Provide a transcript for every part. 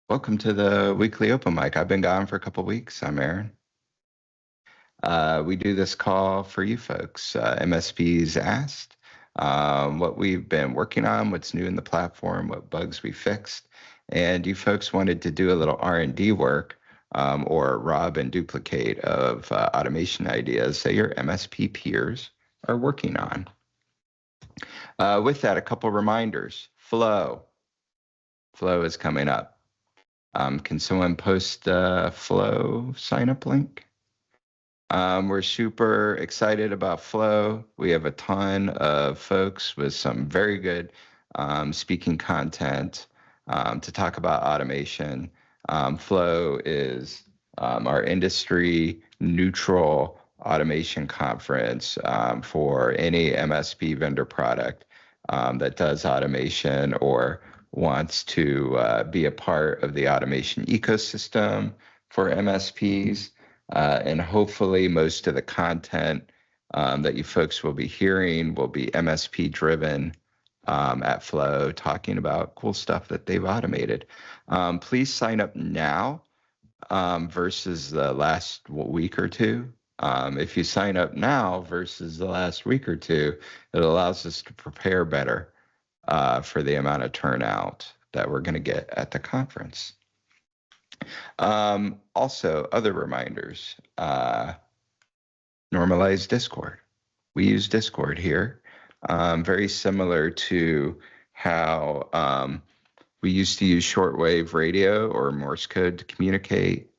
Welcome to the weekly open mic. I've been gone for a couple weeks. I'm Aaron. We do this call for you folks. MSPs asked what we've been working on, what's new in the platform, what bugs we fixed, and you folks wanted to do a little R&D work or rob and duplicate of automation ideas that your MSP peers are working on. With that, a couple reminders. Flow is coming up. Can someone post a Flow sign-up link? We're super excited about Flow. We have a ton of folks with some very good speaking content to talk about automation. Flow is our industry neutral automation conference for any MSP vendor product that does automation or wants to be a part of the automation ecosystem for MSPs. And hopefully most of the content that you folks will be hearing will be MSP driven at Flow, talking about cool stuff that they've automated. Please sign up now versus the last week or two. If you sign up now versus the last week or two, it allows us to prepare better for the amount of turnout that we're going to get at the conference. Also, other reminders, normalize Discord. We use Discord here, very similar to how we used to use shortwave radio or Morse code to communicate.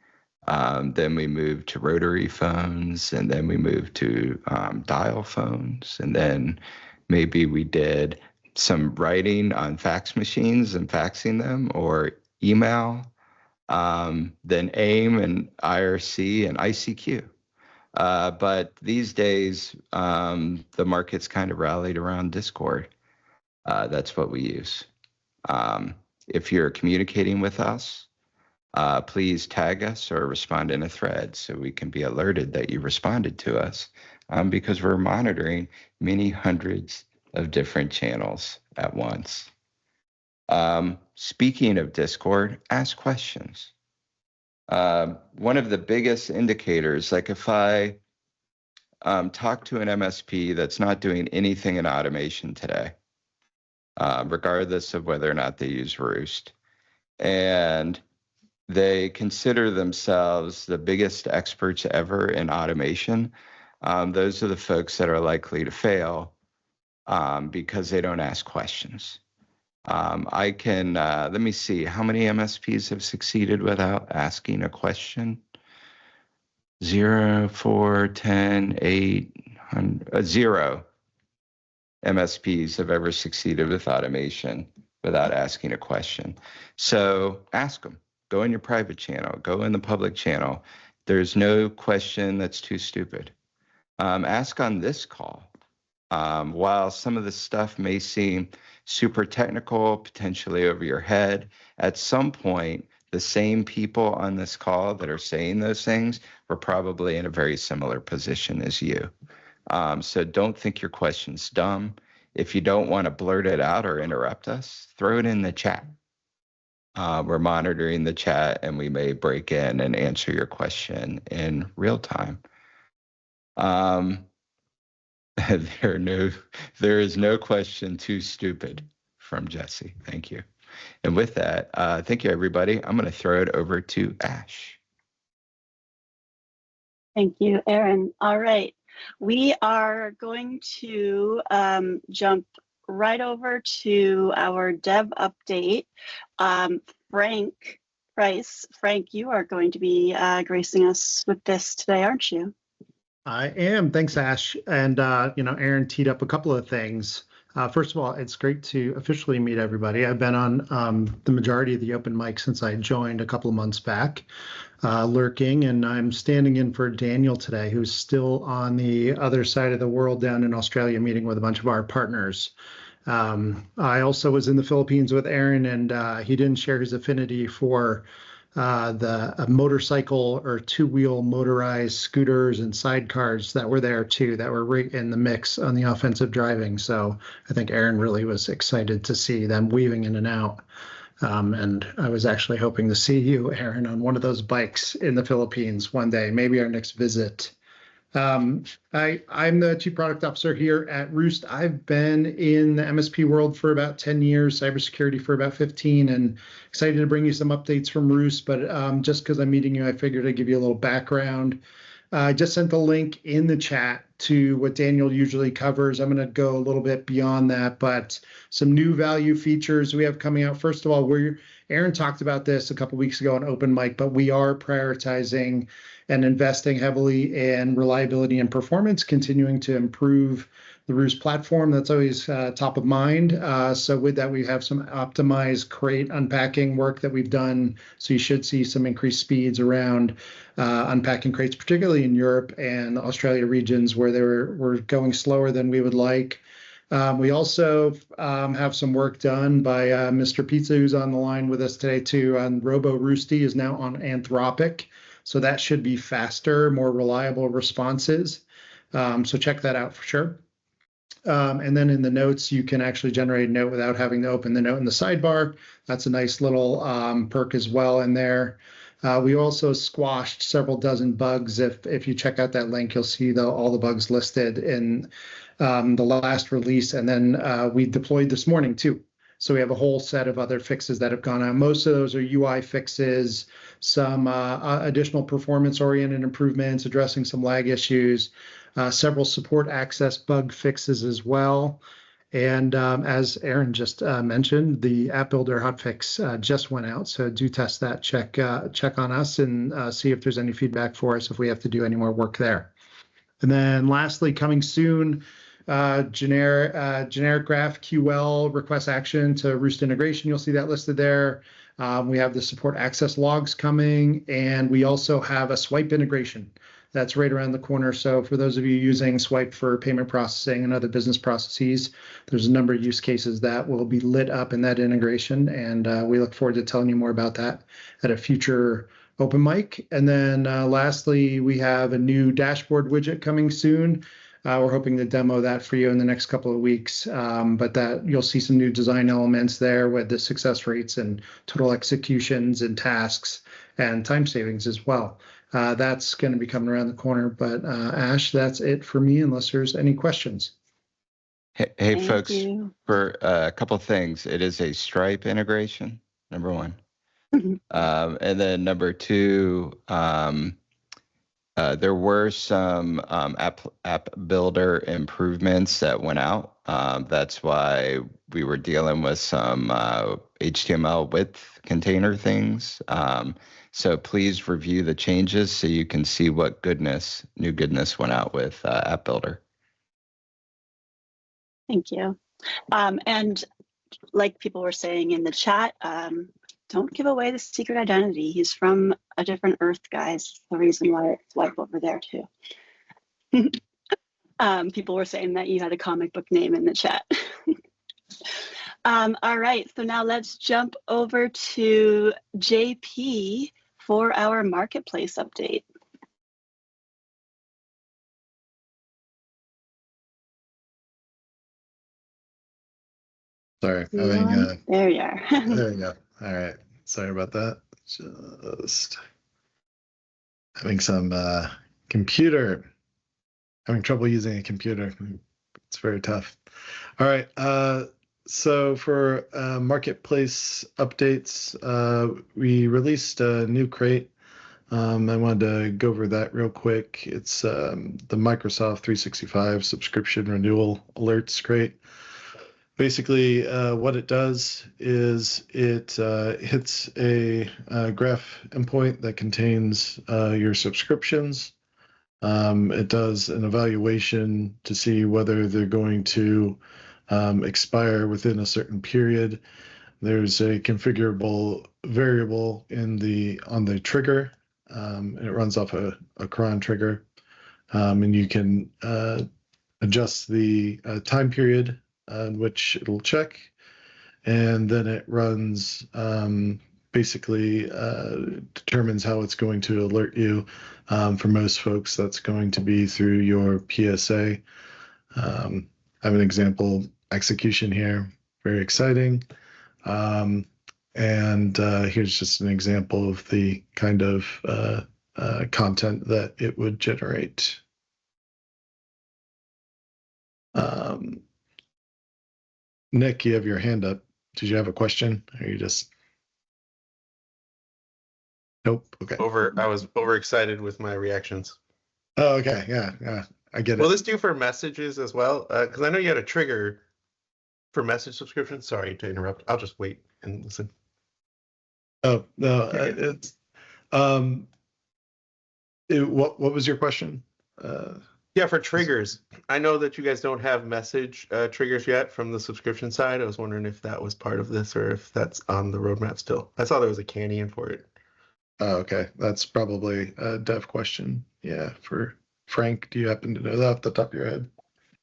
Then we moved to rotary phones, and then we moved to dial phones, and then maybe we did some writing on fax machines and faxing them, or email, then AIM and IRC and ICQ. But these days, the market's kind of rallied around Discord. That's what we use. If you're communicating with us, please tag us or respond in a thread so we can be alerted that you responded to us, because we're monitoring many hundreds of different channels at once. Speaking of Discord, ask questions. One of the biggest indicators, like if I talk to an MSP that's not doing anything in automation today, regardless of whether or not they use Roost, and they consider themselves the biggest experts ever in automation, those are the folks that are likely to fail because they don't ask questions. I can, let me see, how many MSPs have succeeded without asking a question? 0, 4, 10, 800, 0 MSPs have ever succeeded with automation without asking a question. So ask them. Go in your private channel, go in the public channel. There's no question that's too stupid. Ask on this call. While some of the stuff may seem super technical, potentially over your head, at some point, the same people on this call that are saying those things were probably in a very similar position as you. So don't think your question's dumb. If you don't want to blurt it out or interrupt us, throw it in the chat. We're monitoring the chat, and we may break in and answer your question in real time. There is no question too stupid from Jesse. Thank you. And with that, thank you, everybody. I'm going to throw it over to Ash. Thank you, Aaron. All right. We are going to jump right over to our dev update. Frank Price. Frank, you are going to be gracing us with this today, aren't you? I am. Thanks, Ash. And, Aaron teed up a couple of things. First of all, it's great to officially meet everybody. I've been on the majority of the open mic since I joined a couple of months back, lurking, and I'm standing in for Daniel today, who's still on the other side of the world down in Australia meeting with a bunch of our partners. I also was in the Philippines with Aaron, and he didn't share his affinity for the motorcycle or two-wheel motorized scooters and sidecars that were there too, that were right in the mix on the offensive driving. So I think Aaron really was excited to see them weaving in and out. And I was actually hoping to see you, Aaron, on one of those bikes in the Philippines one day, maybe our next visit. I'm the Chief Product Officer here at Roost. I've been in the MSP world for about 10 years, cybersecurity for about 15, and excited to bring you some updates from Roost. But just because I'm meeting you, I figured I'd give you a little background. I just sent the link in the chat to what Daniel usually covers. I'm going to go a little bit beyond that, but some new value features we have coming out. First of all, Aaron talked about this a couple of weeks ago on Open Mic, but we are prioritizing and investing heavily in reliability and performance, continuing to improve the Roost platform. That's always top of mind. So with that, we have some optimized crate unpacking work that we've done. So you should see some increased speeds around unpacking crates, particularly in Europe and Australia regions where we're going slower than we would like. We also have some work done by Mr. Pizza, who's on the line with us today too, on RoboRewsty is now on Anthropic. So that should be faster, more reliable responses. So check that out for sure. And then in the notes, you can actually generate a note without having to open the note in the sidebar. That's a nice little perk as well in there. We also squashed several dozen bugs. If you check out that link, you'll see all the bugs listed in the last release. And then we deployed this morning too. So we have a whole set of other fixes that have gone out. Most of those are UI fixes, some additional performance-oriented improvements, addressing some lag issues, several support access bug fixes as well. And as Aaron just mentioned, the app builder hotfix just went out. So do test that, check on us and see if there's any feedback for us if we have to do any more work there. And then lastly, coming soon, generic GraphQL request action to Roost integration. You'll see that listed there. We have the support access logs coming, and we also have a swipe integration that's right around the corner. So for those of you using Swipe for payment processing and other business processes, there's a number of use cases that will be lit up in that integration, and we look forward to telling you more about that at a future Open Mic. And then lastly, we have a new dashboard widget coming soon. We're hoping to demo that for you in the next couple of weeks, but that you'll see some new design elements there with the success rates and total executions and tasks and time savings as well. That's going to be coming around the corner, but Ash, that's it for me unless there's any questions. Hey folks, for a couple of things, it is a Stripe integration, number one. And then number two, there were some app builder improvements that went out. That's why we were dealing with some HTML width container things. So please review the changes so you can see what new goodness went out with app builder. Thank you. And like people were saying in the chat, don't give away the secret identity. He's from a different Earth, guys. The reason why it's Swipe over there too. People were saying that you had a comic book name in the chat. All right, so now let's jump over to JP for our marketplace update. Sorry, there you are. there you go. All right, sorry about that. Just having some having trouble using a computer. It's very tough. All right, so for marketplace updates, we released a new crate. I wanted to go over that real quick. It's the Microsoft 365 Subscription Renewal Alerts crate. Basically, what it does is it hits a graph endpoint that contains your subscriptions. It does an evaluation to see whether they're going to expire within a certain period. There's a configurable variable on the trigger. It runs off a cron trigger, and you can adjust the time period in which it'll check, and then it runs basically determines how it's going to alert you. For most folks, that's going to be through your PSA. I have an example execution here, very exciting. And here's just an example of the kind of content that it would generate. Nick, you have your hand up. Did you have a question? Or you just... Nope. Okay. I was overexcited with my reactions. Oh, okay. Yeah. I get it. Will this do for messages as well? Because I know you had a trigger for message subscriptions. Sorry to interrupt. I'll just wait and listen. Oh, no, it's what was your question? Yeah, for triggers. I know that you guys don't have message triggers yet from the subscription side. I was wondering if that was part of this or if that's on the roadmap still. I saw there was a canyon for it. Oh, okay. That's probably a dev question. Yeah, for Frank, do you happen to know that off the top of your head?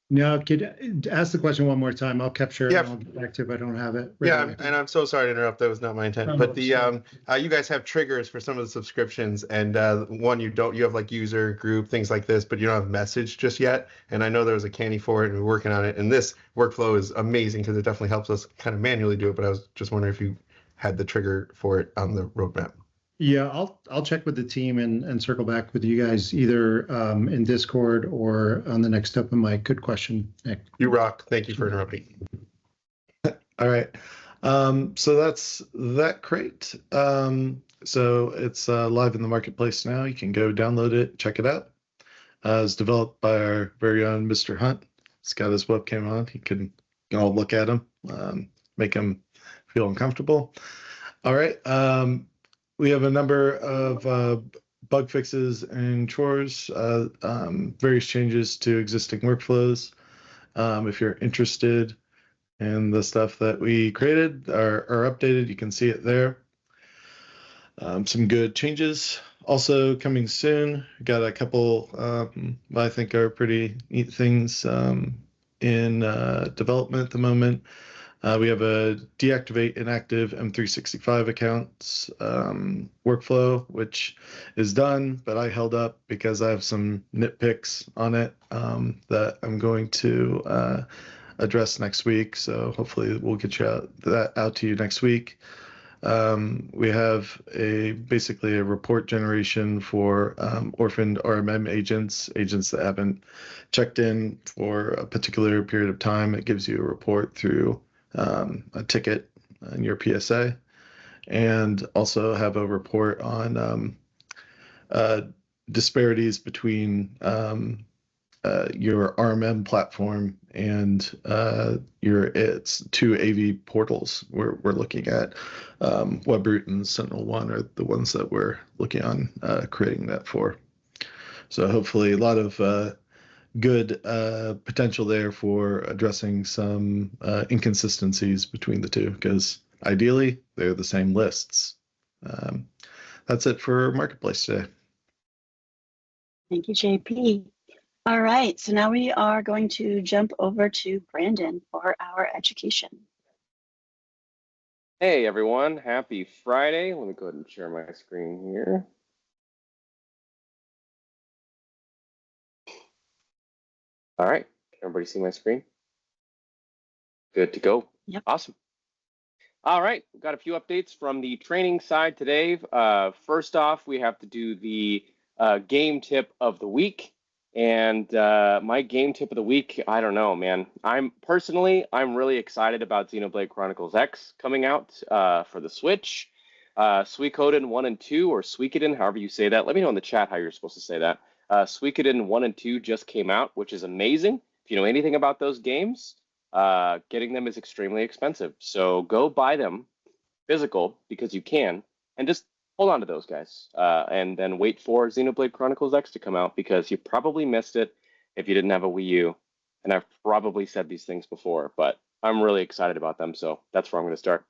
No, could ask the question one more time. I'll capture it Yeah. and I'll get back to it if I don't have it. Yeah, and I'm so sorry to interrupt. That was not my intent. No, But no, the you guys have triggers for some of the subscriptions, and one you don't. You have like user group things like this, but you don't have message just yet. And I know there was a canny for it, and we're working on it. And this workflow is amazing because it definitely helps us kind of manually do it. But I was just wondering if you had the trigger for it on the roadmap. Yeah, I'll check with the team and circle back with you guys either in Discord or on the next open mic. Good question, Nick. You rock. Thank you for interrupting. All right. So that's that crate. So it's live in the marketplace now. You can go download it, check it out. It's developed by our very own Mr. Hunt. He's got his webcam on. You can all look at him, make him feel uncomfortable. All right. We have a number of bug fixes and chores, various changes to existing workflows. If you're interested in the stuff that we created or updated, you can see it there. Some good changes also coming soon. Got a couple I think are pretty neat things in development at the moment. We have a deactivate inactive M365 accounts workflow, which is done, but I held up because I have some nitpicks on it that I'm going to address next week. So hopefully we'll get you out to you next week. We have basically a report generation for orphaned RMM agents that haven't checked in for a particular period of time. It gives you a report through a ticket in your PSA, and also have a report on disparities between your RMM platform and its two AV portals. We're looking at WebRoot and SentinelOne are the ones that we're looking on creating that for. So hopefully a lot of good potential there for addressing some inconsistencies between the two, because ideally they're the same lists. That's it for Marketplace today. Thank you, JP. All right, so now we are going to jump over to Brandon for our education. Hey everyone, happy Friday. Let me go ahead and share my screen here. All right, everybody see my screen? Good to go. Yep. Awesome. All right, we've got a few updates from the training side today. First off, we have to do the game tip of the week. And my game tip of the week, I don't know, man. I'm really excited about Xenoblade Chronicles X coming out for the Switch. Suikoden 1 and 2, or Suikoden, however you say that. Let me know in the chat how you're supposed to say that. Suikoden 1 and 2 just came out, which is amazing. If you know anything about those games, getting them is extremely expensive. So go buy them physical because you can, and just hold on to those guys, and then wait for Xenoblade Chronicles X to come out, because you probably missed it if you didn't have a Wii U. And I've probably said these things before, but I'm really excited about them, so that's where I'm going to start.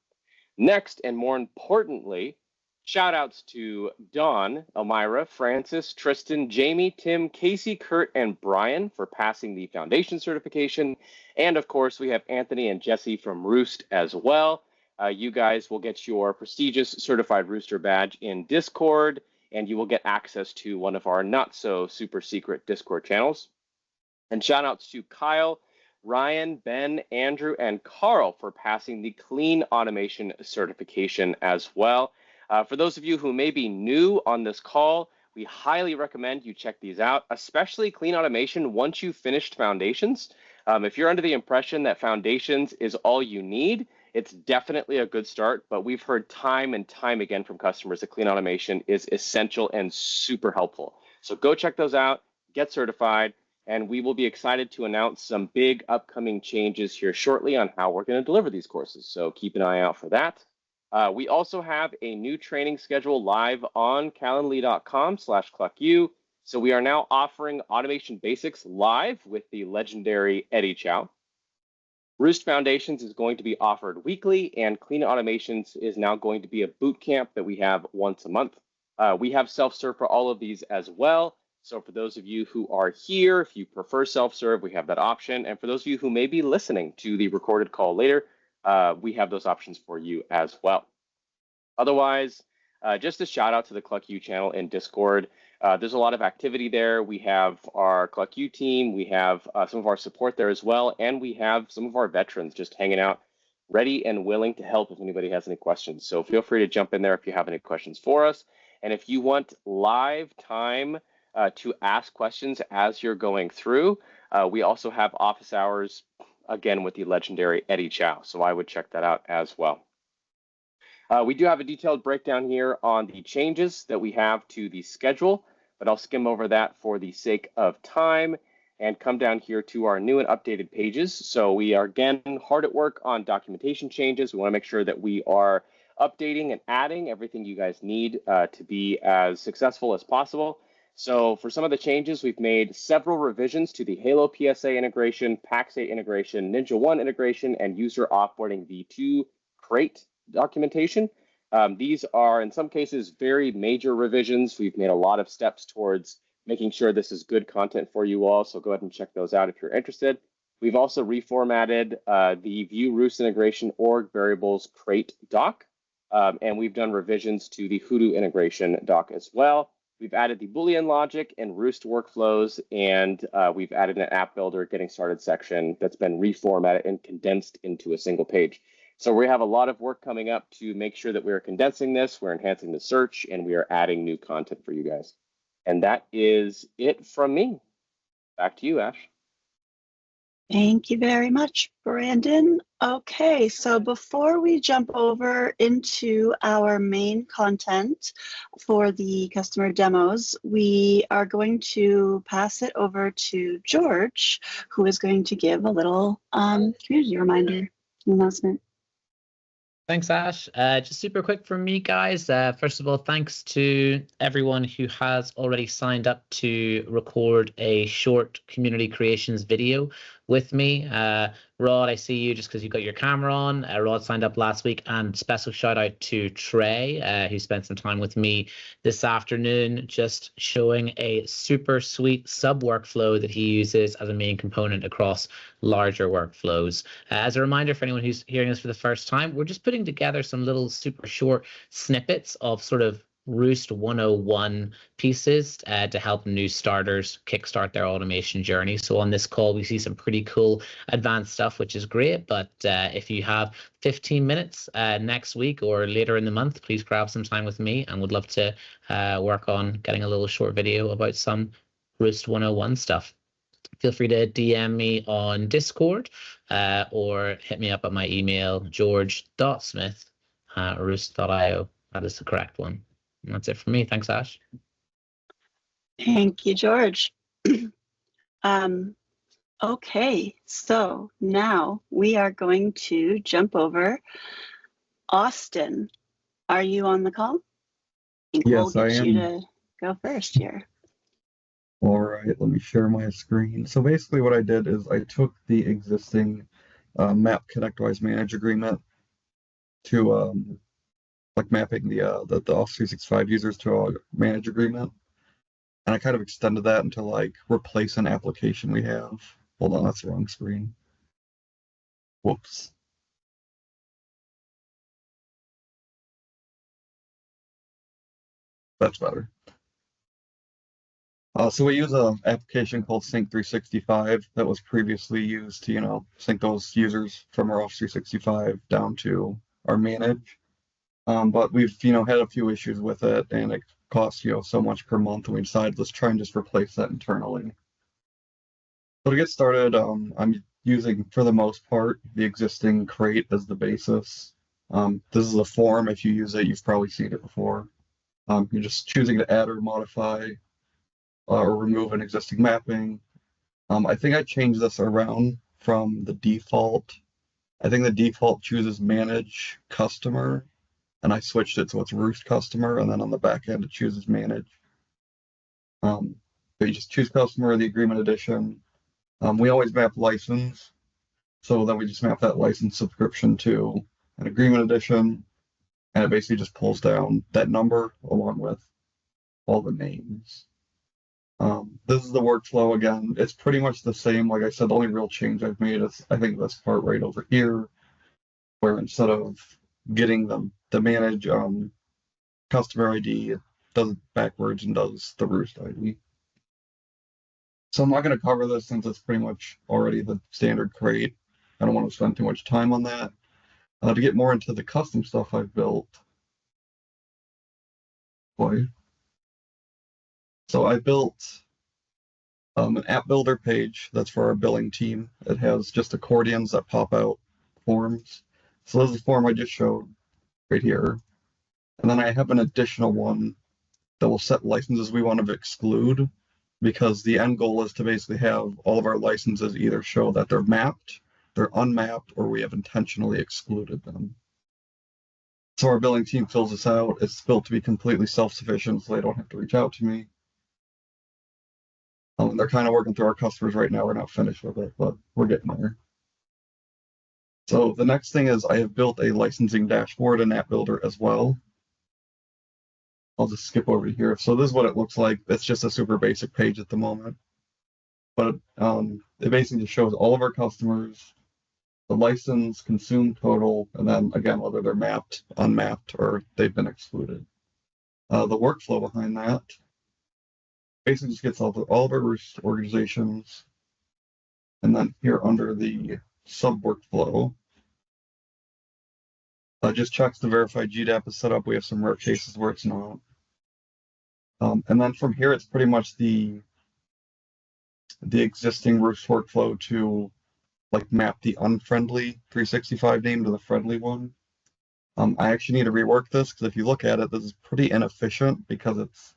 Next, and more importantly, shout outs to Dawn, Elmira, Francis, Tristan, Jamie, Tim, Casey, Kurt, and Brian for passing the foundation certification. And of course, we have Anthony and Jesse from Roost as well. You guys will get your prestigious certified rooster badge in Discord, and you will get access to one of our not so super secret Discord channels. And shout outs to Kyle, Ryan, Ben, Andrew, and Carl for passing the Clean Automation certification as well. For those of you who may be new on this call, we highly recommend you check these out, especially Clean Automation once you've finished Foundations. If you're under the impression that Foundations is all you need, it's definitely a good start, but we've heard time and time again from customers that Clean Automation is essential and super helpful. So go check those out, get certified, and we will be excited to announce some big upcoming changes here shortly on how we're going to deliver these courses. So keep an eye out for that. We also have a new training schedule live on calendly.com/clucku. So we are now offering Automation Basics live with the legendary Eddie Chow. Roost Foundations is going to be offered weekly, and Clean Automations is now going to be a boot camp that we have once a month. We have self-serve for all of these as well. So for those of you who are here, if you prefer self-serve, we have that option. And for those of you who may be listening to the recorded call later, we have those options for you as well. Otherwise, just a shout out to the CluckU channel in Discord. There's a lot of activity there. We have our CluckU team, we have some of our support there as well, and we have some of our veterans just hanging out, ready and willing to help if anybody has any questions. So feel free to jump in there if you have any questions for us. And if you want live time to ask questions as you're going through, we also have office hours, again, with the legendary Eddie Chow. So I would check that out as well. We do have a detailed breakdown here on the changes that we have to the schedule, but I'll skim over that for the sake of time and come down here to our new and updated pages. So we are, again, hard at work on documentation changes. We want to make sure that we are updating and adding everything you guys need to be as successful as possible. So for some of the changes, we've made several revisions to the Halo PSA integration, PAX8 integration, Ninja One integration, and user offboarding V2 crate documentation. These are, in some cases, very major revisions. We've made a lot of steps towards making sure this is good content for you all, so go ahead and check those out if you're interested. We've also reformatted the View Roost integration org variables crate doc, and we've done revisions to the Hoodoo integration doc as well. We've added the Boolean logic and Roost workflows, and we've added an app builder getting started section that's been reformatted and condensed into a single page. So we have a lot of work coming up to make sure that we're condensing this, we're enhancing the search, and we are adding new content for you guys. And that is it from me. Back to you, Ash. Thank you very much, Brandon. Okay, so before we jump over into our main content for the customer demos, we are going to pass it over to George, who is going to give a little community reminder announcement. Thanks, Ash. Just super quick from me, guys. First of all, thanks to everyone who has already signed up to record a short community creations video with me. Rod, I see you just because you got your camera on. Rod signed up last week, and special shout out to Trey, who spent some time with me this afternoon, just showing a super sweet sub workflow that he uses as a main component across larger workflows. As a reminder for anyone who's hearing this for the first time, we're just putting together some little super short snippets of sort of Roost 101 pieces to help new starters kickstart their automation journey. So on this call, we see some pretty cool advanced stuff, which is great. But if you have 15 minutes next week or later in the month, please grab some time with me, and would love to work on getting a little short video about some Roost 101 stuff. Feel free to DM me on Discord or hit me up at my email, george.smith@roost.io. That is the correct one. And that's it for me. Thanks, Ash. Thank you, George. Okay, so now we are going to jump over. Austin, are you on the call? Yes, we'll I get am. you to go first here. All right, let me share my screen. So basically what I did is I took the existing map ConnectWise Manage agreement to like mapping the Office 365 users to a manage agreement. And I kind of extended that into like replace an application we have. Hold on, that's the wrong screen. Whoops. That's better. So we use an application called Sync 365 that was previously used to, sync those users from our Office 365 down to our Manage. But we've, had a few issues with it, and it costs, so much per month, and we decided let's try and just replace that internally. So to get started, I'm using, for the most part, the existing crate as the basis. This is a form. If you use it, you've probably seen it before. You're just choosing to add or modify or remove an existing mapping. I think I changed this around from the default. I think the default chooses manage customer, and I switched it so it's Roost customer, and then on the back end it chooses manage. But you just choose customer, the agreement edition. We always map license, so then we just map that license subscription to an agreement edition, and it basically just pulls down that number along with all the names. This is the workflow again. It's pretty much the same. Like I said, the only real change I've made is I think this part right over here, where instead of getting the manage customer ID, it does it backwards and does the Roost ID. So I'm not going to cover this since it's pretty much already the standard crate. I don't want to spend too much time on that. To get more into the custom stuff I've built. So I built an app builder page that's for our billing team. It has just accordions that pop out forms. So this is the form I just showed right here. And then I have an additional one that will set licenses we want to exclude, because the end goal is to basically have all of our licenses either show that they're mapped, they're unmapped, or we have intentionally excluded them. So our billing team fills this out. It's built to be completely self-sufficient, so they don't have to reach out to me. And they're kind of working through our customers right now. We're not finished with it, but we're getting there. So the next thing is I have built a licensing dashboard in App Builder as well. I'll just skip over here. So this is what it looks like. It's just a super basic page at the moment. But it basically just shows all of our customers, the license, consumed total, and then again, whether they're mapped, unmapped, or they've been excluded. The workflow behind that basically just gets all of our Roost organizations, and then here under the sub workflow, just checks the verified GDAP is set up. We have some rare cases where it's not. And then from here, it's pretty much the existing Roost workflow to like map the unfriendly 365 name to the friendly one. I actually need to rework this because if you look at it, this is pretty inefficient because it's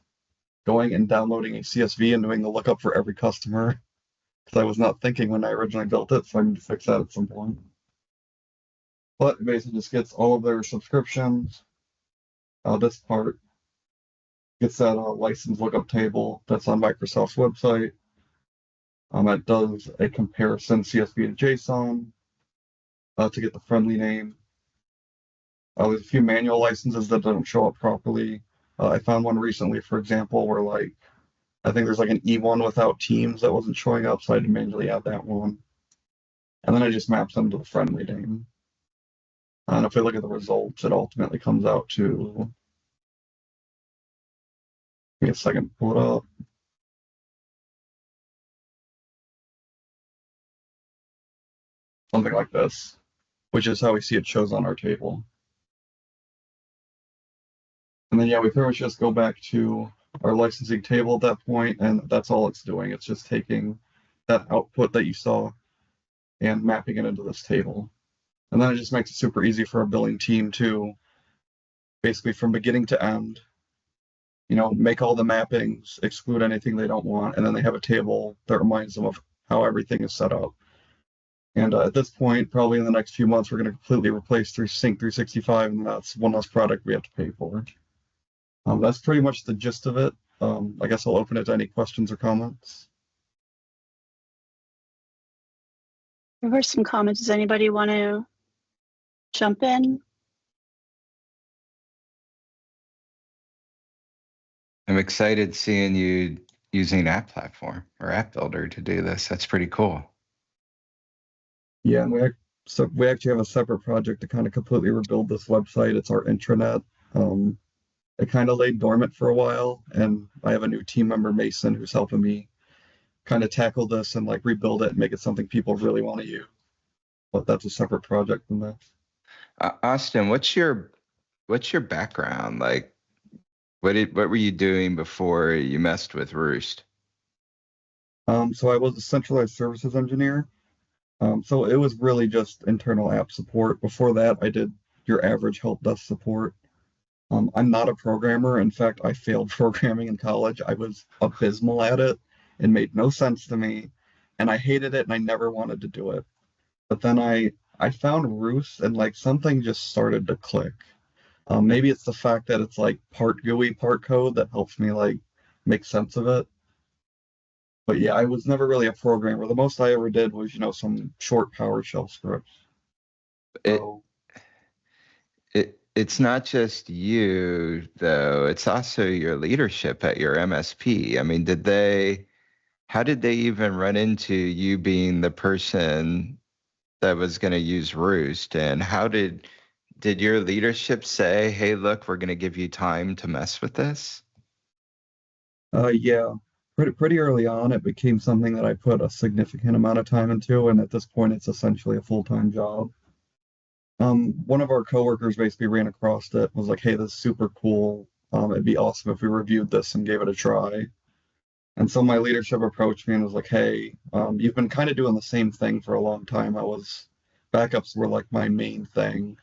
going and downloading a CSV and doing the lookup for every customer, because I was not thinking when I originally built it, so I need to fix that at some point. But it basically just gets all of their subscriptions. This part gets that license lookup table that's on Microsoft's website. It does a comparison CSV to JSON to get the friendly name. There's a few manual licenses that don't show up properly. I found one recently, for example, where I think there's like an E1 without Teams that wasn't showing up, so I had to manually add that one. And then I just maps them to the friendly name. And if we look at the results, it ultimately comes out to, give me a second to pull it up. Something like this, which is how we see it shows on our table. And then, yeah, we pretty much just go back to our licensing table at that point, and that's all it's doing. It's just taking that output that you saw and mapping it into this table. And then it just makes it super easy for our billing team to basically from beginning to end, make all the mappings, exclude anything they don't want, and then they have a table that reminds them of how everything is set up. And at this point, probably in the next few months, we're going to completely replace Sync 365, and that's one less product we have to pay for. That's pretty much the gist of it. I guess I'll open it to any questions or comments. There were some comments. Does anybody want to jump in? I'm excited seeing you using App Platform or App Builder to do this. That's pretty cool. Yeah, and we actually have a separate project to kind of completely rebuild this website. It's our intranet. it kind of laid dormant for a while, and I have a new team member, Mason, who's helping me kind of tackle this and like rebuild it and make it something people really want to use. But that's a separate project from this. Austin, what's your background? Like, what were you doing before you messed with Roost? So I was a centralized services engineer. So it was really just internal app support. Before that, I did your average help desk support. I'm not a programmer. In fact, I failed programming in college. I was abysmal at it. It made no sense to me, and I hated it, and I never wanted to do it. But then I found Roost, and like something just started to click. Maybe it's the fact that it's like part GUI, part code that helps me like make sense of it. But yeah, I was never really a programmer. The most I ever did was, some short PowerShell scripts. So, It's not just you, though. It's also your leadership at your MSP. I mean, how did they even run into you being the person that was going to use Roost? And how did your leadership say, hey, look, we're going to give you time to mess with this? yeah, pretty early on, it became something that I put a significant amount of time into, and at this point, it's essentially a full-time job. One of our coworkers basically ran across it, was like, hey, this is super cool. It'd be awesome if we reviewed this and gave it a try. And so my leadership approached me and was like, hey, you've been kind of doing the same thing for a long time. Backups were like my main thing.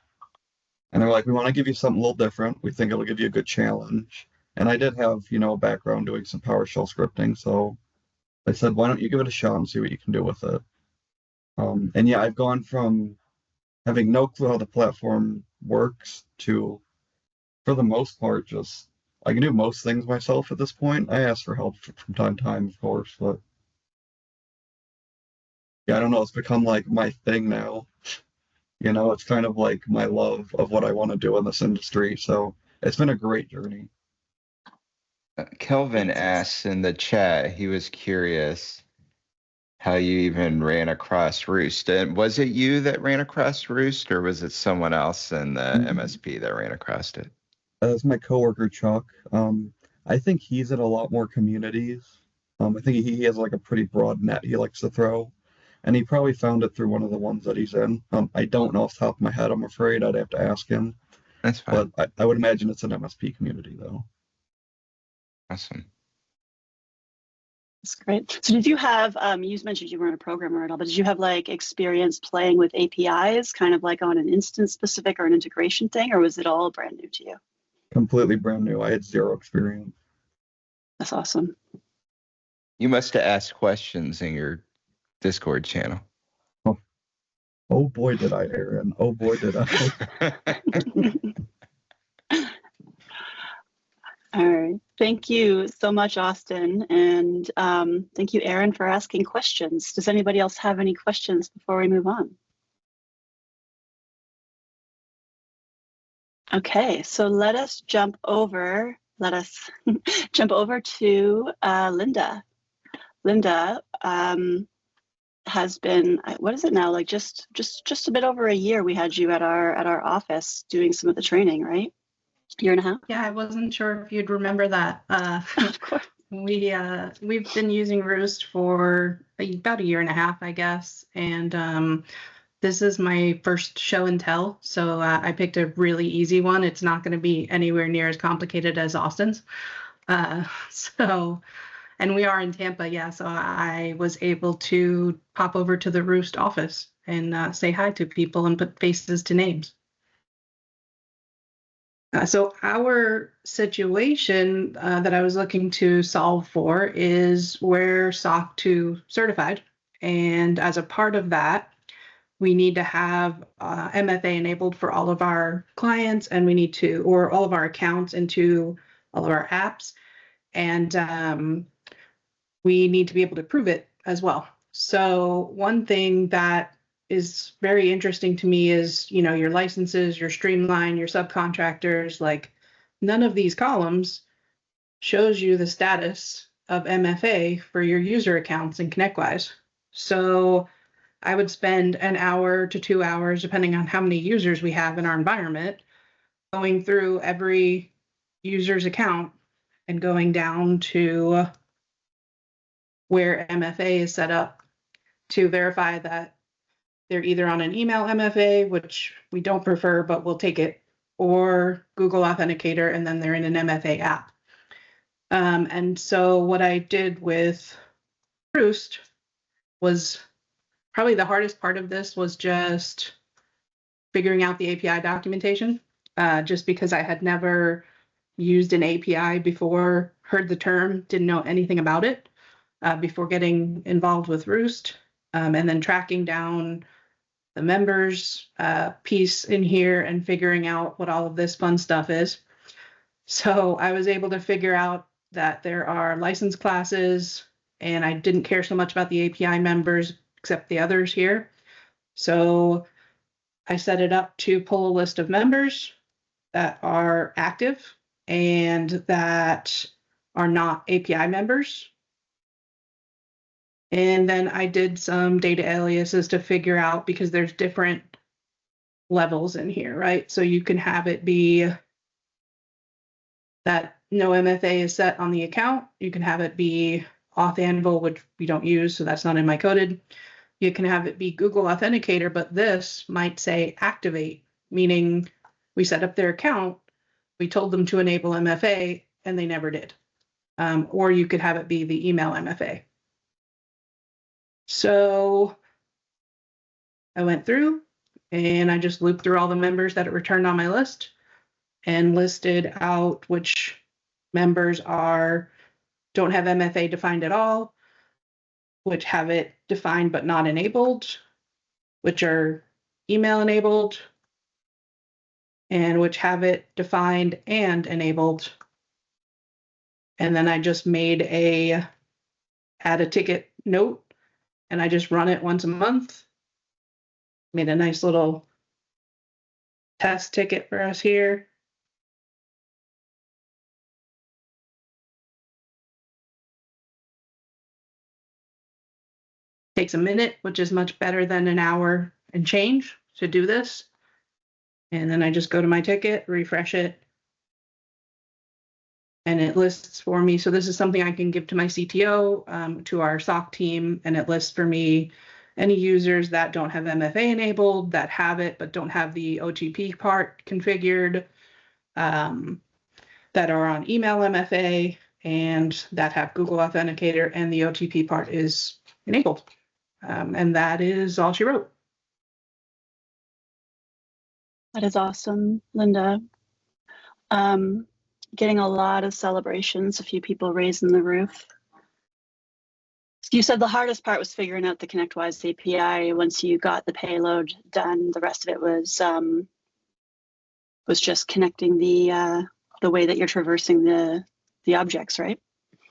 And they're like, we want to give you something a little different. We think it'll give you a good challenge. And I did have, a background doing some PowerShell scripting. So I said, why don't you give it a shot and see what you can do with it? And yeah, I've gone from having no clue how the platform works to, for the most part, just I can do most things myself at this point. I ask for help from time to time, of course, but yeah, I don't know. It's become like my thing now. It's kind of like my love of what I want to do in this industry. So it's been a great journey. Kelvin asks in the chat, he was curious how you even ran across Roost. And was it you that ran across Roost, or was it someone else in the MSP that ran across it? That's my coworker, Chuck. I think he's in a lot more communities. I think he has like a pretty broad net he likes to throw. And he probably found it through one of the ones that he's in. I don't know off the top of my head, I'm afraid. I'd have to ask him. That's fine. But I would imagine it's an MSP community, though. Awesome. That's great. So did you have, you mentioned you weren't a programmer at all, but did you have like experience playing with APIs, kind of like on an instance specific or an integration thing, or was it all brand new to you? Completely brand new. I had zero experience. That's awesome. You must have asked questions in your Discord channel. Oh boy, did I, Aaron. Oh boy, did I. All right. Thank you so much, Austin. And thank you, Aaron, for asking questions. Does anybody else have any questions before we move on? Okay, so let us jump over to Linda. Linda has been, what is it now? Like just a bit over a year we had you at our office doing some of the training, right? Year and a half? Yeah, I wasn't sure if you'd remember that. Of course. We've been using Roost for about a year and a half, I guess, and this is my first show and tell, so I picked a really easy one. It's not going to be anywhere near as complicated as Austin's. And we are in Tampa, yeah, so I was able to pop over to the Roost office and say hi to people and put faces to names. So our situation that I was looking to solve for is we're SOC 2 certified. And as a part of that, we need to have MFA enabled for all of our clients, and we need to, or all of our accounts into all of our apps. And we need to be able to prove it as well. So one thing that is very interesting to me is, your licenses, your streamline, your subcontractors, like none of these columns shows you the status of MFA for your user accounts in ConnectWise. So I would spend an hour to 2 hours, depending on how many users we have in our environment, going through every user's account and going down to where MFA is set up to verify that they're either on an email MFA, which we don't prefer, but we'll take it, or Google Authenticator, and then they're in an MFA app. And so what I did with Roost was probably the hardest part of this was just figuring out the API documentation, just because I had never used an API before, heard the term, didn't know anything about it before getting involved with Roost, and then tracking down the members piece in here and figuring out what all of this fun stuff is. So I was able to figure out that there are license classes, and I didn't care so much about the API members except the others here. So I set it up to pull a list of members that are active and that are not API members. And then I did some data aliases to figure out, because there's different levels in here, right? So you can have it be that no MFA is set on the account. You can have it be Auth Anvil, which we don't use, so that's not in my coded. You can have it be Google Authenticator, but this might say activate, meaning we set up their account, we told them to enable MFA, and they never did. Or you could have it be the email MFA. So I went through and I just looped through all the members that it returned on my list and listed out which members don't have MFA defined at all, which have it defined but not enabled, which are email enabled, and which have it defined and enabled. And then I just made add a ticket note, and I just run it once a month. Made a nice little test ticket for us here. Takes a minute, which is much better than an hour and change to do this. And then I just go to my ticket, refresh it, and it lists for me. So this is something I can give to my CTO, to our SOC team, and it lists for me any users that don't have MFA enabled, that have it but don't have the OTP part configured, that are on email MFA, and that have Google Authenticator and the OTP part is enabled. And that is all she wrote. That is awesome, Linda. Getting a lot of celebrations, a few people raising the roof. You said the hardest part was figuring out the ConnectWise API. Once you got the payload done, the rest of it was just connecting the way that you're traversing the objects, right?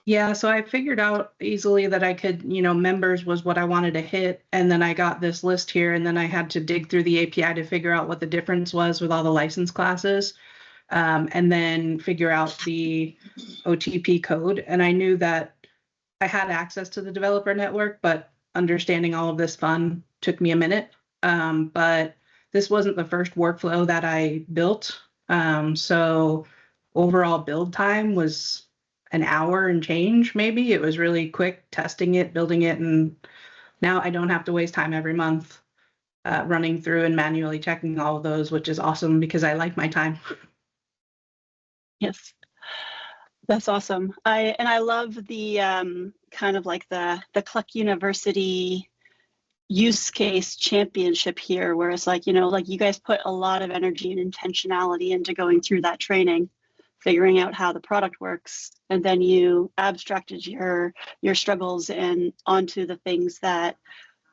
Yeah, so I figured out easily that I could, members was what I wanted to hit. And then I got this list here, and then I had to dig through the API to figure out what the difference was with all the license classes, and then figure out the OTP code. And I knew that I had access to the developer network, but understanding all of this fun took me a minute. But this wasn't the first workflow that I built. So overall build time was an hour and change, maybe. It was really quick testing it, building it, and now I don't have to waste time every month running through and manually checking all of those, which is awesome because I like my time. Yes, that's awesome. I love the kind of like the Cluck University use case championship here, where it's like, like you guys put a lot of energy and intentionality into going through that training, figuring out how the product works, and then you abstracted your struggles and onto the things that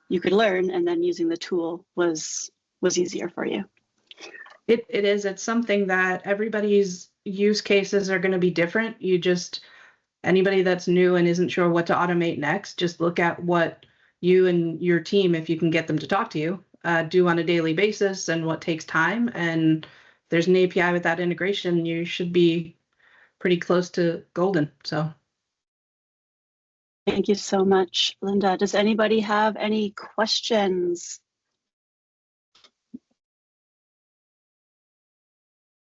you could learn, and then using the tool was easier for you. It is. It's something that everybody's use cases are going to be different. Anybody that's new and isn't sure what to automate next, just look at what you and your team, if you can get them to talk to you, do on a daily basis and what takes time. And there's an API with that integration, you should be pretty close to golden. So thank you so much, Linda. Does anybody have any questions?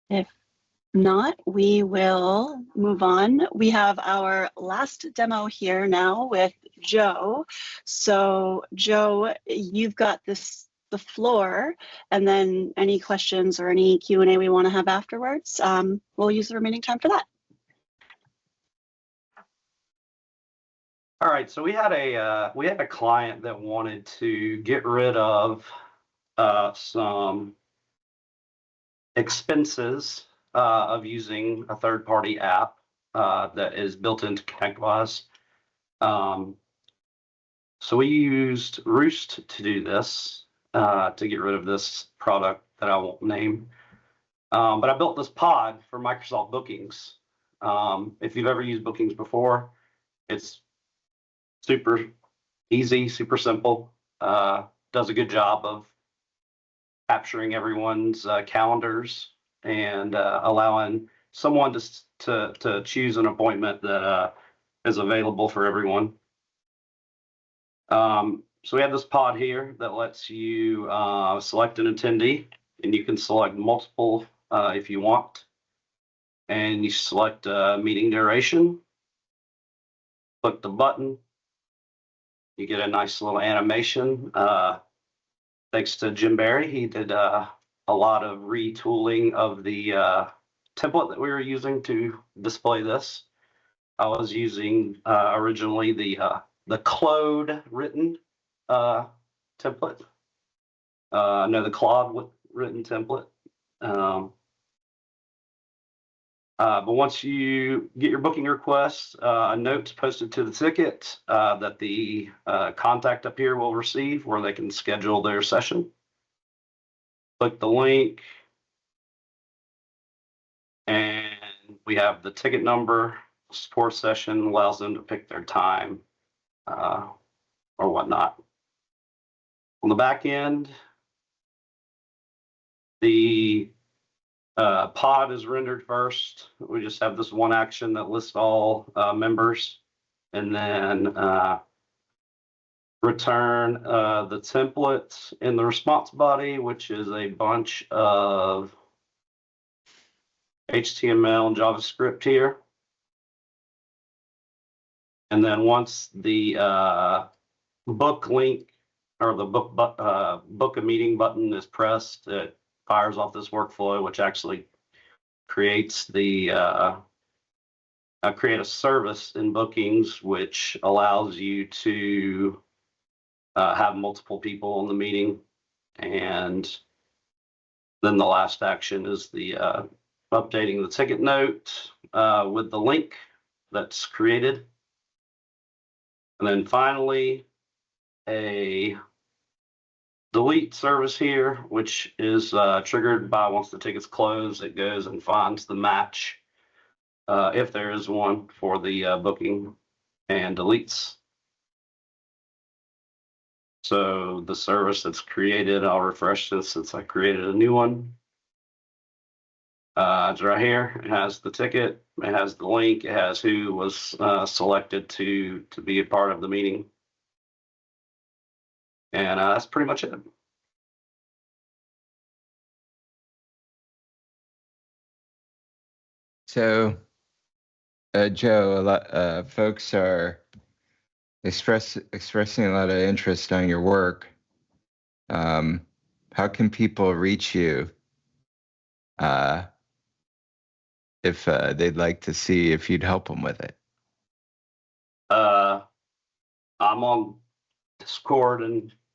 If Not, we will move on. We have our last demo here now with Joe. So Joe, you've got the floor, and then any questions or any Q&A we want to have afterwards, we'll use the remaining time for that. All right, so we had a client that wanted to get rid of some expenses of using a third-party app that is built into ConnectWise. So we used Roost to do this, to get rid of this product that I won't name. But I built this pod for Microsoft Bookings. If you've ever used Bookings before, it's super easy, super simple, does a good job of capturing everyone's calendars and allowing someone to choose an appointment that is available for everyone. So we have this pod here that lets you select an attendee, and you can select multiple if you want. And you select meeting duration, click the button, you get a nice little animation. Thanks to Jim Barry, he did a lot of retooling of the template that we were using to display this. I was using originally the Claude written template. No, the Claude written template. But once you get your booking request, a note's posted to the ticket that the contact up here will receive, where they can schedule their session. Click the link, and we have the ticket number. Support session allows them to pick their time or whatnot. On the back end, the pod is rendered first. We just have this one action that lists all members, and then return the template in the response body, which is a bunch of HTML and JavaScript here. And then once the book link or the book a meeting button is pressed, it fires off this workflow, which actually creates the create a service in Bookings, which allows you to have multiple people in the meeting. And then the last action is the updating the ticket note with the link that's created. And then finally, a delete service here, which is triggered by once the ticket's closed, it goes and finds the match, if there is one, for the booking and deletes. So the service that's created, I'll refresh this since I created a new one. It's right here. It has the ticket, it has the link, it has who was selected to be a part of the meeting. And that's pretty much it. So, Joe, a lot folks are expressing a lot of interest on your work. How can people reach you if they'd like to see if you'd help them with it? I'm on Discord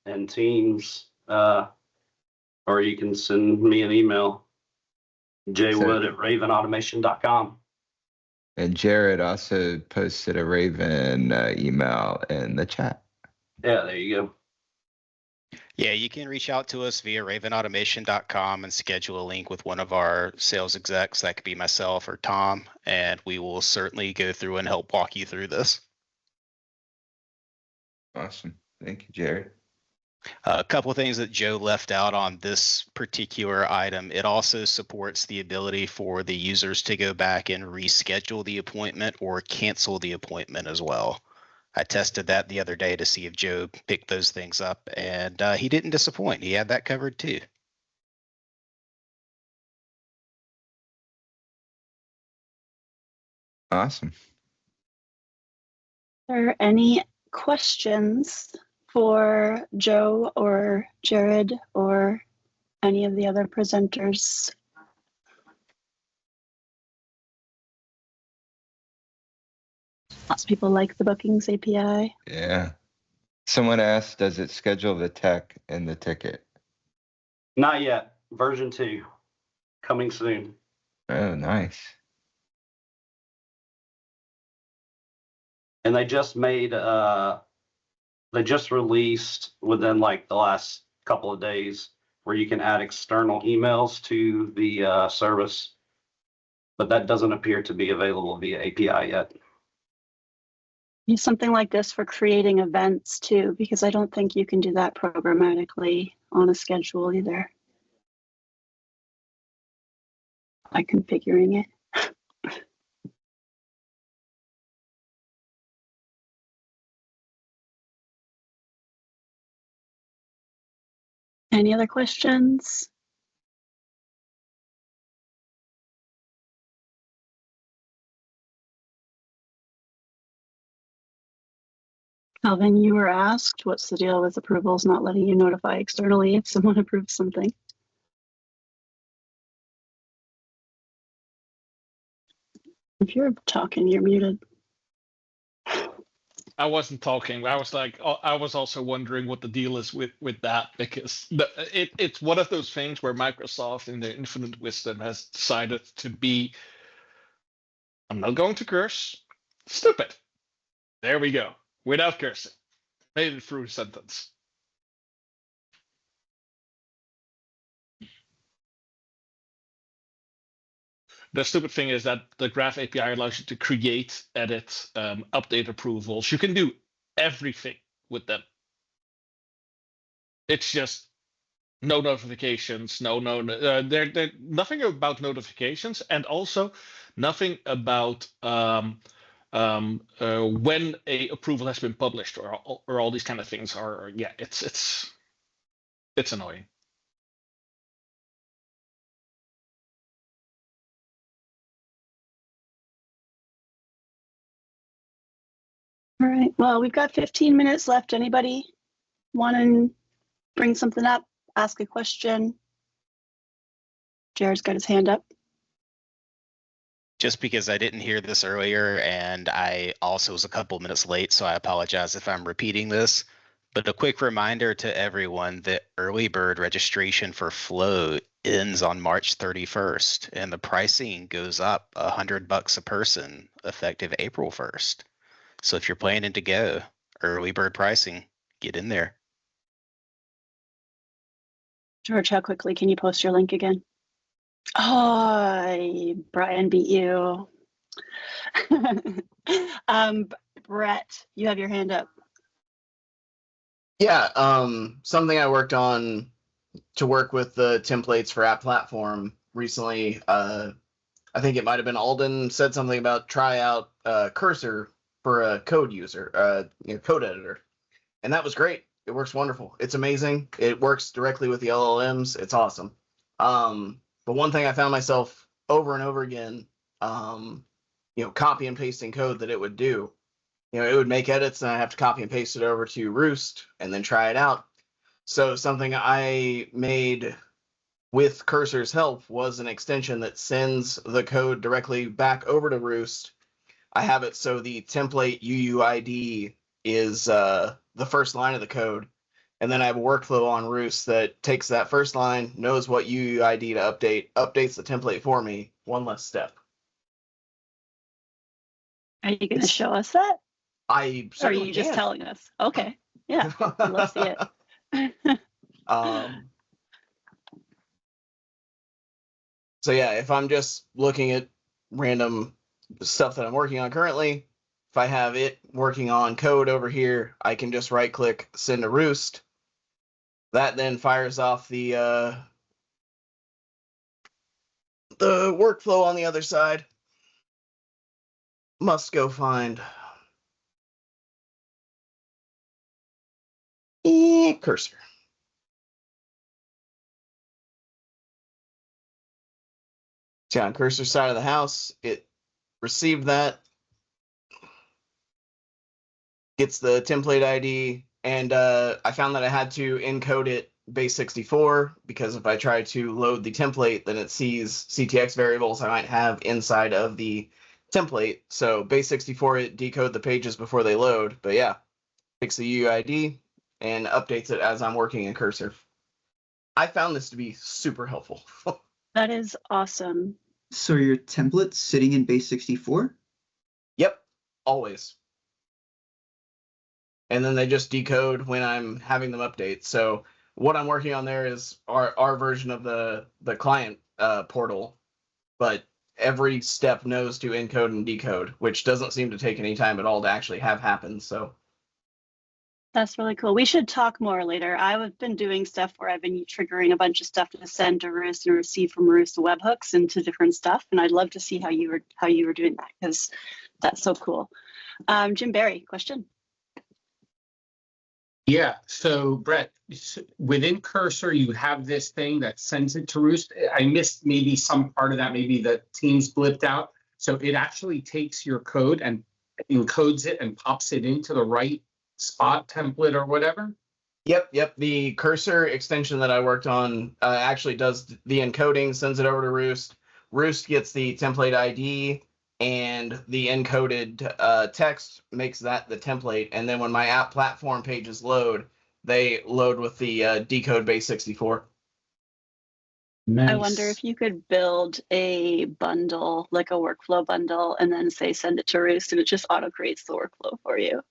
and Teams, or you can send me an email, jwood@ravenautomation.com. And Jared also posted a Raven email in the chat. Yeah, there you go. Yeah, you can reach out to us via ravenautomation.com and schedule a link with one of our sales execs. That could be myself or Tom, and we will certainly go through and help walk you through this. Awesome. Thank you, Jared. A couple of things that Joe left out on this particular item. It also supports the ability for the users to go back and reschedule the appointment or cancel the appointment as well. I tested that the other day to see if Joe picked those things up, and he didn't disappoint. He had that covered too. Awesome. Are there any questions for Joe or Jared or any of the other presenters? Lots of people like the bookings API. Yeah. Someone asked, does it schedule the tech in the ticket? Not yet. Version 2 coming soon. Oh, nice. And they just made they just released within like the last couple of days where you can add external emails to the service, but that doesn't appear to be available via API yet. Use something like this for creating events too, because I don't think you can do that programmatically on a schedule either. By configuring it. Any other questions? Calvin, you were asked, what's the deal with approvals not letting you notify externally if someone approves something? If you're talking, you're muted. I wasn't talking. I was like, I was also wondering what the deal is with that, because it's one of those things where Microsoft, in their infinite wisdom, has decided to be, I'm not going to curse, stupid. There we go, without cursing. Made it through a sentence. The stupid thing is that the Graph API allows you to create, edit, update approvals. You can do everything with them. It's just no notifications, they're nothing about notifications, and also nothing about when a approval has been published, or all these kind of things are. Yeah, it's annoying. All right, well, we've got 15 minutes left. Anybody want to bring something up, ask a question? Jared's got his hand up. Just because I didn't hear this earlier, and I also was a couple minutes late, so I apologize if I'm repeating this. But a quick reminder to everyone that early bird registration for Flow ends on March 31st, and the pricing goes up $100 a person effective April 1st. So if you're planning to go, early bird pricing, get in there. George, how quickly can you post your link again? Oh, Brian beat you. Brett, you have your hand up. Yeah, something I worked on to work with the templates for App Platform recently. I think it might have been Alden said something about try out Cursor for a code user, code editor, and that was great. It works wonderful. It's amazing. It works directly with the LLMs. It's awesome. But one thing I found myself over and over again, copy and pasting code that it would do. It would make edits and I have to copy and paste it over to Roost and then try it out. So something I made with Cursor's help was an extension that sends the code directly back over to Roost. I have it so the template UUID is the first line of the code. And then I have a workflow on Roost that takes that first line, knows what UUID to update, updates the template for me, one less step. Are you going to show us that? Or are you just can. telling us? Okay. Yeah. Let's see it. So yeah, if I'm just looking at random stuff that I'm working on currently, if I have it working on code over here, I can just right click, send to Roost. That then fires off the workflow on the other side. Must go find Cursor. So on Cursor's side of the house, it received that. Gets the template ID, and I found that I had to encode it base 64 because if I try to load the template, then it sees CTX variables I might have inside of the template. So base 64, it decode the pages before they load. But yeah, takes the UUID and updates it as I'm working in Cursor. I found this to be super helpful. That is awesome. So your template's sitting in base 64? Yep, always. And then they just decode when I'm having them update. So what I'm working on there is our version of the client portal, but every step knows to encode and decode, which doesn't seem to take any time at all to actually have happen. So That's really cool. We should talk more later. I've been doing stuff where I've been triggering a bunch of stuff to send to Roost and receive from Roost webhooks into different stuff, and I'd love to see how you were doing that because that's so cool. Jim Barry, question. Yeah, so Brett, within Cursor, you have this thing that sends it to Roost. I missed maybe some part of that, maybe the Teams blipped out. So it actually takes your code and encodes it and pops it into the right spot template or whatever? Yep. The Cursor extension that I worked on actually does the encoding, sends it over to Roost. Roost gets the template ID, and the encoded text makes that the template. And then when my app platform pages load, they load with the decode base 64. Nice. I wonder if you could build a bundle, like a workflow bundle, and then say send it to Roost, and it just auto creates the workflow for you.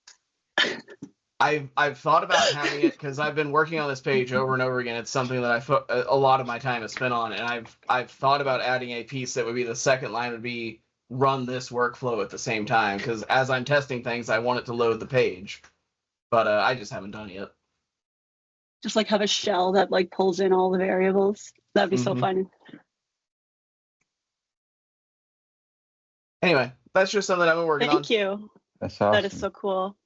I've thought about having it because I've been working on this page over and over again. It's something that a lot of my time is spent on, and I've thought about adding a piece that would be the second line would be run this workflow at the same time, because as I'm testing things, I want it to load the page, but I just haven't done it yet. Just like have a shell that like pulls in all the variables. That'd be so fun. Anyway, that's just something I've been working on. Thank you. That's awesome. That is so cool.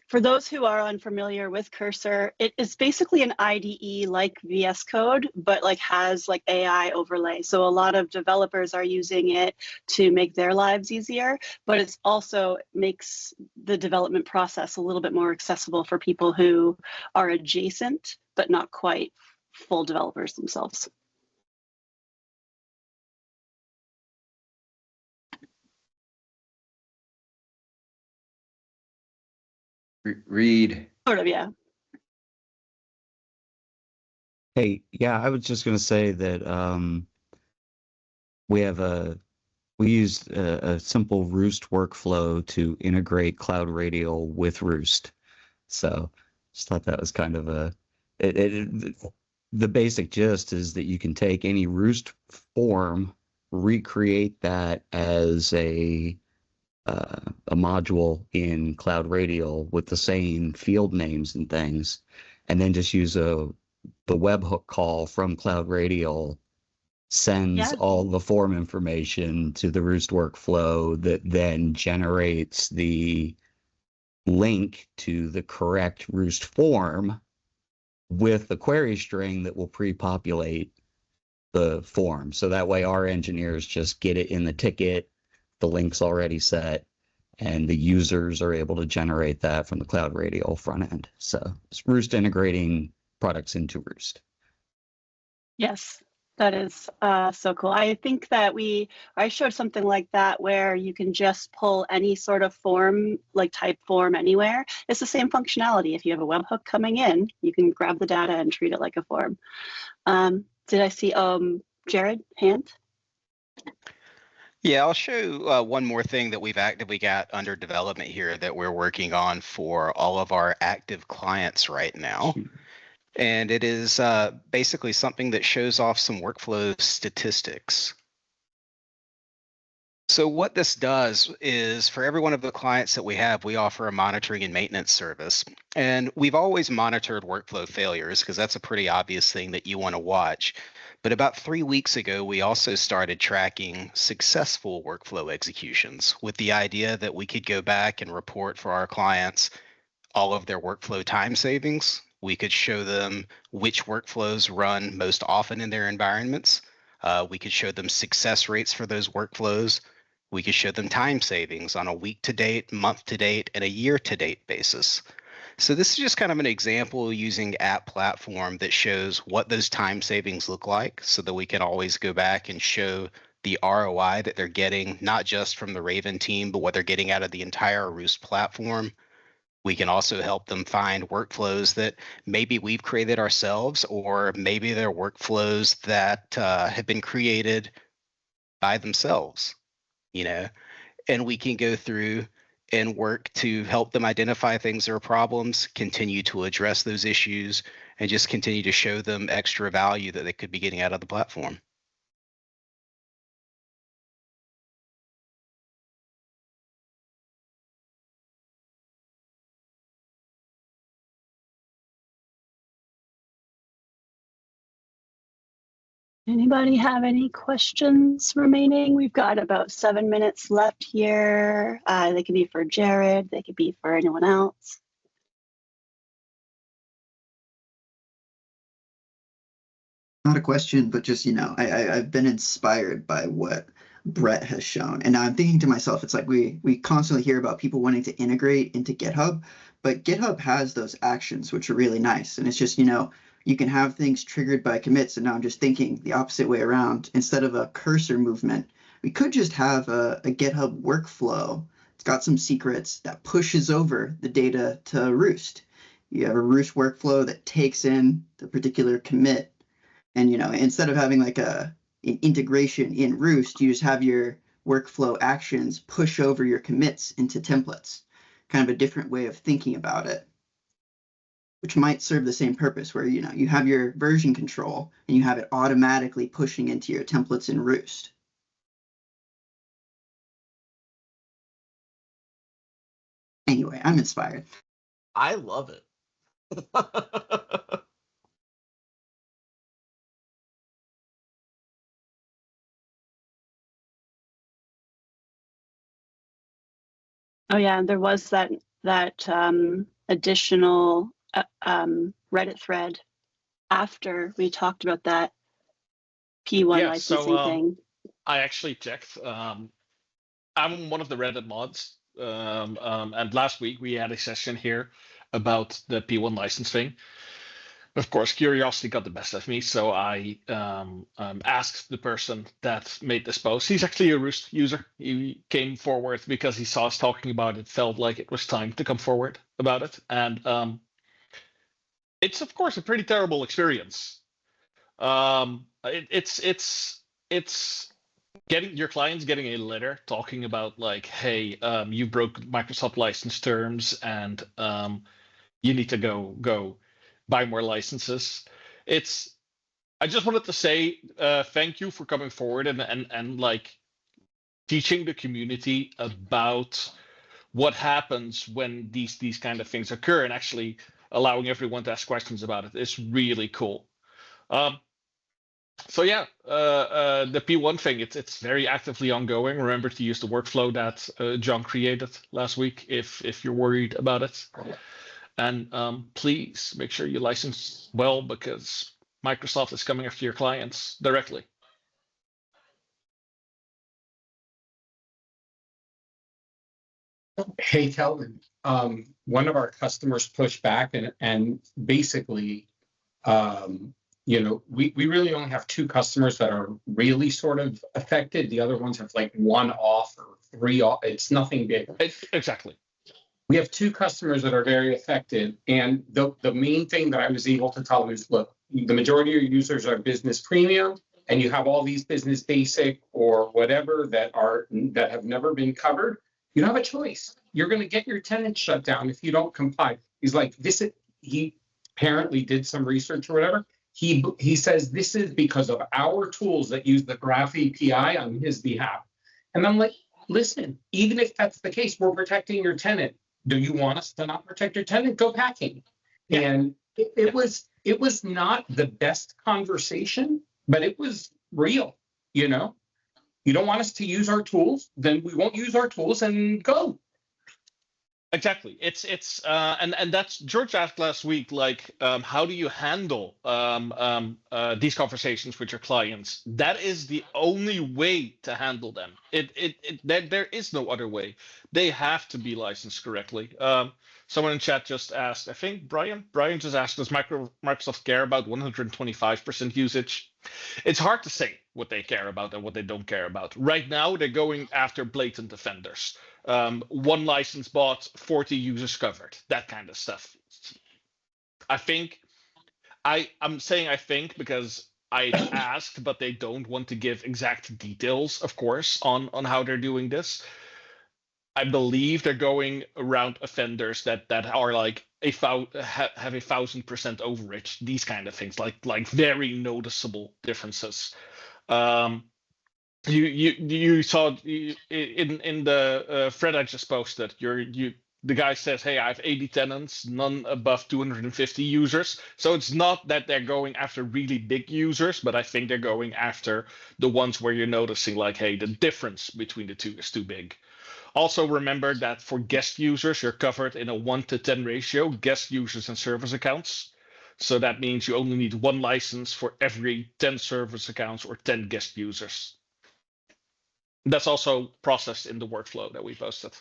For those who are unfamiliar with Cursor, it is basically an IDE like VS Code, but like has like AI overlay. So a lot of developers are using it to make their lives easier, but it's also makes the development process a little bit more accessible for people who are adjacent, but not quite full developers themselves. Read. Sort of, yeah. Hey, yeah, I was just going to say that we used a simple Roost workflow to integrate Cloud Radial with Roost. So just thought that was kind of the basic gist is that you can take any Roost form, recreate that as a module in Cloud Radial with the same field names and things, and then just use the webhook call from Cloud Radial sends all the form information to the Roost workflow that then generates the link to the correct Roost form with the query string that will pre-populate the form. So that way our engineers just get it in the ticket, the link's already set, and the users are able to generate that from the Cloud Radial front end. So it's Roost integrating products into Roost. Yes, that is so cool. I think that I showed something like that where you can just pull any sort of form, like type form anywhere. It's the same functionality. If you have a webhook coming in, you can grab the data and treat it like a form. Did I see Jared hand? Yeah, I'll show one more thing that we've actively got under development here that we're working on for all of our active clients right now. And it is basically something that shows off some workflow statistics. So what this does is for every one of the clients that we have, we offer a monitoring and maintenance service. And we've always monitored workflow failures because that's a pretty obvious thing that you want to watch. But about 3 weeks ago, we also started tracking successful workflow executions with the idea that we could go back and report for our clients all of their workflow time savings. We could show them which workflows run most often in their environments. We could show them success rates for those workflows. We could show them time savings on a week to date, month to date, and a year to date basis. So this is just kind of an example using App Platform that shows what those time savings look like so that we can always go back and show the ROI that they're getting, not just from the Raven team, but what they're getting out of the entire Roost platform. We can also help them find workflows that maybe we've created ourselves, or maybe they're workflows that have been created by themselves, you know, and we can go through and work to help them identify things that are problems, continue to address those issues, and just continue to show them extra value that they could be getting out of the platform. Anybody have any questions remaining? We've got about 7 minutes left here. They could be for Jared, they could be for anyone else. Not a question, but just, I've been inspired by what Brett has shown. And now I'm thinking to myself, it's like we constantly hear about people wanting to integrate into GitHub, but GitHub has those actions, which are really nice. And it's just, you can have things triggered by commits. And now I'm just thinking the opposite way around. Instead of a cursor movement, we could just have a GitHub workflow. It's got some secrets that pushes over the data to Roost. You have a Roost workflow that takes in the particular commit. And, instead of having like an integration in Roost, you just have your workflow actions push over your commits into templates. Kind of a different way of thinking about it, which might serve the same purpose where, you have your version control and you have it automatically pushing into your templates in Roost. Anyway, I'm inspired. I love it. Oh yeah, there was that additional Reddit thread after we talked about that P1 licensing thing. I actually checked. I'm one of the Reddit mods, and last week we had a session here about the P1 license thing. Of course, curiosity got the best of me, so I asked the person that made this post. He's actually a Roost user. He came forward because he saw us talking about it, felt like it was time to come forward about it. And it's, of course, a pretty terrible experience. It's getting your clients getting a letter talking about like, hey, you broke Microsoft license terms and you need to go buy more licenses. I just wanted to say thank you for coming forward and like teaching the community about what happens when these kind of things occur, and actually allowing everyone to ask questions about it is really cool. So yeah, the P1 thing, it's very actively ongoing. Remember to use the workflow that John created last week if you're worried about it. And please make sure you license well, because Microsoft is coming after your clients directly. Hey, Kelvin, one of our customers pushed back and basically, we really only have 2 customers that are really sort of affected. The other ones have like 1 off or 3 off. It's nothing big. Exactly. We have 2 customers that are very affected. And the main thing that I was able to tell them is, look, the majority of your users are business premium, and you have all these business basic or whatever that have never been covered. You don't have a choice. You're going to get your tenant shut down if you don't comply. He's like, he apparently did some research or whatever. He says this is because of our tools that use the Graph API on his behalf. And I'm like, listen, even if that's the case, we're protecting your tenant. Do you want us to not protect your tenant? Go packing. Yeah. And it was not the best conversation, but it was real. You don't want us to use our tools, then we won't use our tools and go. Exactly. It's and that's George asked last week, like, how do you handle these conversations with your clients? That is the only way to handle them. There is no other way. They have to be licensed correctly. Someone in chat just asked, I think Brian just asked, does Microsoft care about 125% usage? It's hard to say what they care about and what they don't care about. Right now, they're going after blatant offenders. One license bought, 40 users covered, that kind of stuff. I think I'm saying I think because I asked, but they don't want to give exact details, of course, on how they're doing this. I believe they're going around offenders that are like have 1,000% overage, these kind of things, like very noticeable differences. You saw in the thread I just posted, the guy says, hey, I have 80 tenants, none above 250 users. So it's not that they're going after really big users, but I think they're going after the ones where you're noticing, like, hey, the difference between the two is too big. Also remember that for guest users, you're covered in a 1-to-10 ratio, guest users and service accounts. So that means you only need one license for every 10 service accounts or 10 guest users. That's also processed in the workflow that we posted.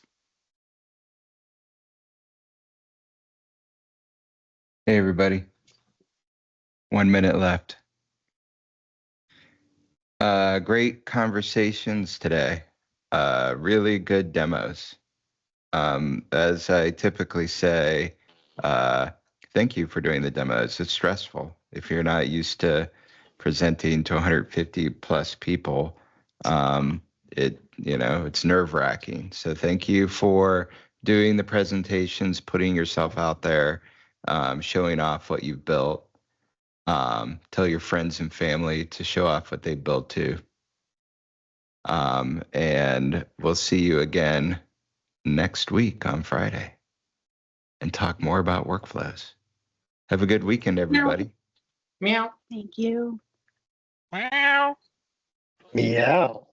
Hey, everybody. 1 minute left. Great conversations today. Really good demos. As I typically say, thank you for doing the demos. It's stressful. If you're not used to presenting to 150 plus people, it's nerve-wracking. So thank you for doing the presentations, putting yourself out there, showing off what you've built. Tell your friends and family to show off what they built too. And we'll see you again next week on Friday and talk more about workflows. Have a good weekend, everybody. Meow. Thank you. Meow. Meow.